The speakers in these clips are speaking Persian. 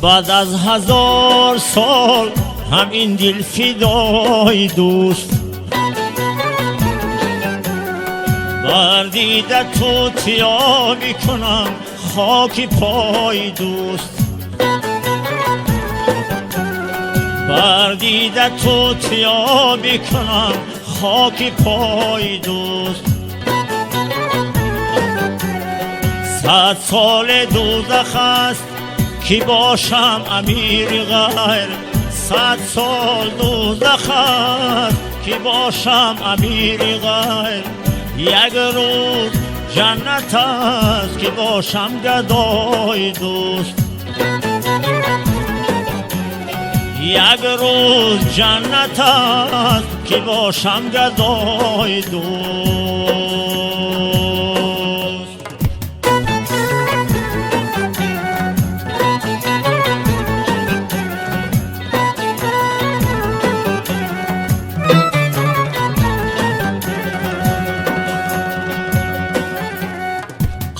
بعد از 1000 سال همین دل فدای دوست. بر دیده تو تیا میکنم خاک پای دوست. بر دیده تو تیا میکنم خاک پای دوست. 100 سال دوزخ است کی باشم امیر غیر. 100 سال دوزخ است کی باشم امیر غیر. یک روز جنت است کی باشم گدای دوست. یک روز جنت است کی باشم گدای دوست.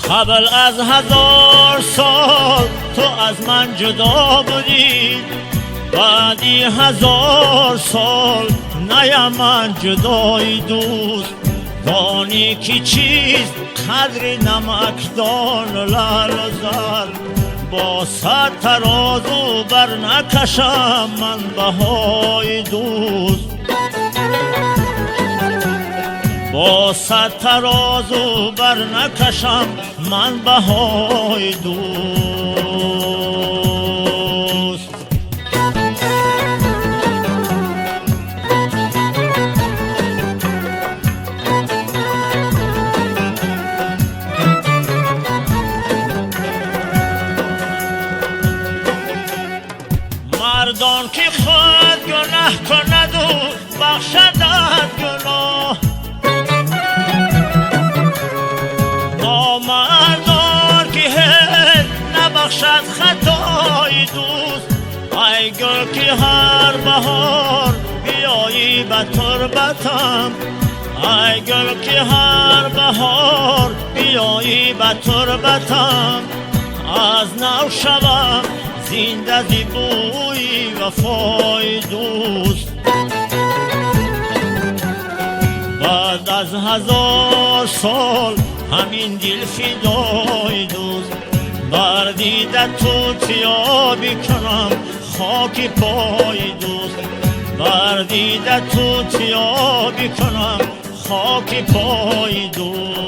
قبل از 1000 سال تو از من جدا بودی. بعدی 1000 سال نیم من جدای دوست. دانی که چیست قدر نمکدان و لعل و زر. با 100 ترازو بر نکشم من بهای دوست. با 100 ترازو بر نکشم من بهای دوست. مردان که خود گناه کند و بخشدت گناه. مردان که هیچ نبخشد خطای دوست. ای گل که هر بهار بیایی به تربتم. ای گل که هر بهار بیایی به تربتم. از نو شوم زنده زی بوی وفای دوست. بعد از 1000 سال همین دل فدای دوست. بر دیده تو تیا میکنم خاک پای دوست. بر دیده تو تیا میکنم خاک پای دوست.